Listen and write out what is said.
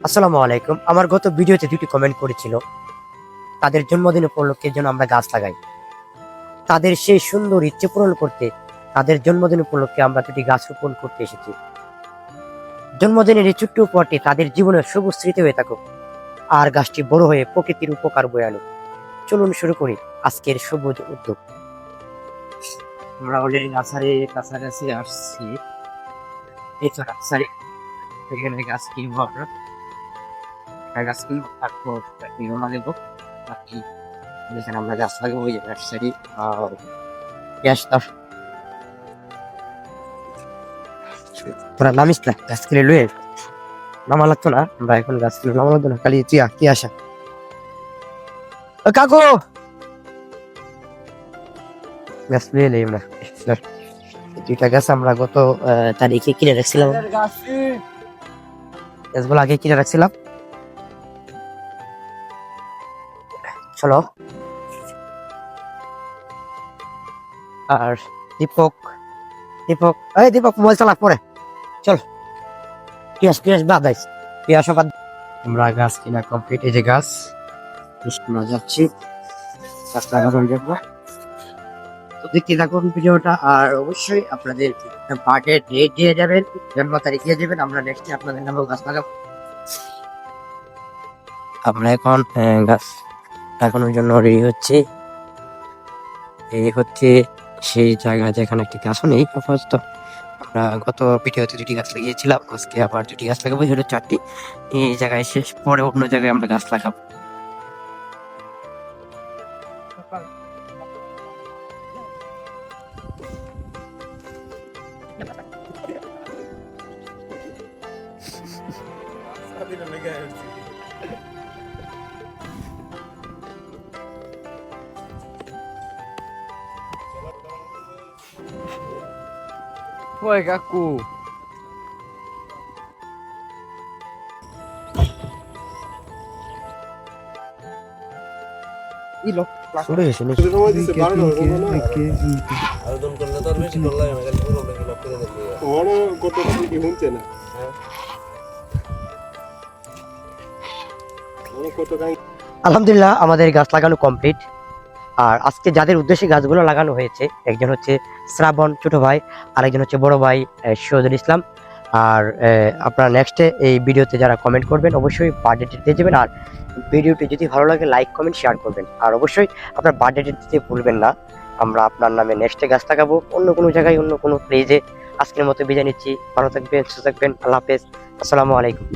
আসসালামু আলাইকুম। আমার গত ভিডিওতে দুটি কমেন্ট করেছিল তাদের জন্মদিন উপলক্ষে যেন আমরা গাছ লাগাই। তাদের সেই সুন্দর ইচ্ছে পূরণ করতে তাদের জন্মদিন উপলক্ষে আমরা দুটি গাছ রোপণ করতে এসেছি। জন্মদিনের এই ছোট্ট উপহারটি তাদের জীবনের সবুজ স্মৃতি হয়ে থাকুক আর গাছটি বড় হয়ে প্রকৃতির উপকার বয়ে আনুক। চলুন শুরু করি আজকের সবুজ উদ্যোগ। আমরা অলরেডি কাছাকাছি আসছি। এই তো নার্সারি, এখানে গাছ কিনবো আমরা। গাছ কিনবো তারপর রওনা দেবো। বাকি যেখানে আমরা গাছ লাগাবো ওই যে নার্সারি তোরা নামিস না, গাছ কিনে লুয়ে নামা লাগতো না। আমরা এখন গাছ কিনে নামা লাগতো না, খালি তুই কি আসা। ও কাকু, গাছ লুয়ে এলি আমরা। দুইটা গাছ আমরা গত তারিখে কিনে রাখছিলাম, গাছগুলো আগে কিনে রাখছিলাম। চলো। আর দীপক দীপক এই দীপক মোবাইল চালাক পরে চল। পিয়াস বাদ আইস, পিয়াস বাদ। আমরা গাছ কিনা কমপ্লিট। এই যে গাছ আমরা যাচ্ছি গাছ লাগানোর জন্য। তো দেখতে থাকুন ভিডিওটা, আর অবশ্যই আপনাদের বার্থডে ডেট দিয়ে যাবেন, জন্ম তারিখ দিয়ে যাবেন। আমরা নেক্সট আপনাদের নামে গাছ লাগাবো। আমরা এখন গাছ লাগানোর জন্য রেডি হচ্ছি। এই হচ্ছে সেই জায়গা যেখানে একটি গাছও নেই আপাতত। আমরা গত ভিডিওতে দুটি গাছ লাগিয়েছিলাম, আজকে আবার দুটি গাছ লাগাবো, সেটা চারটি। এই জায়গায় শেষ, পরে অন্য জায়গায় আমরা গাছ লাগাবো। Oi, Gaku. Ilo. সরে গেছে নাকি? আবেদন করলে তো আর বেশি করলাম না, খালি পুরো ফিল আপ করে দিলি। ওরও কত কি শুনছে না। ওরও কত কাই। আলহামদুলিল্লাহ আমাদের গাছ লাগানো কমপ্লিট। আর আজকে যাদের উদ্দেশ্যে গাছগুলো লাগানো হয়েছে, একজন হচ্ছে শ্রাবণ ছোট ভাই, আর একজন হচ্ছে বড় ভাই শহীদুল ইসলাম। আর আপনারা নেক্সটে এই ভিডিওতে যারা কমেন্ট করবেন অবশ্যই বার্থডে দিয়ে যাবেন। আর ভিডিওটি যদি ভালো লাগে লাইক কমেন্ট শেয়ার করবেন। আর অবশ্যই আপনার বার্থডে দিতে ভুলবেন না। আমরা আপনার নামে নেক্সটে গাছ লাগাবো অন্য কোনো জায়গায়, অন্য কোনো প্লেজে। আজকের মতো বিদায় নিচ্ছি। ভালো থাকবেন, সুস্থ থাকবেন। আল্লাহ হাফেজ। আসসালামু আলাইকুম।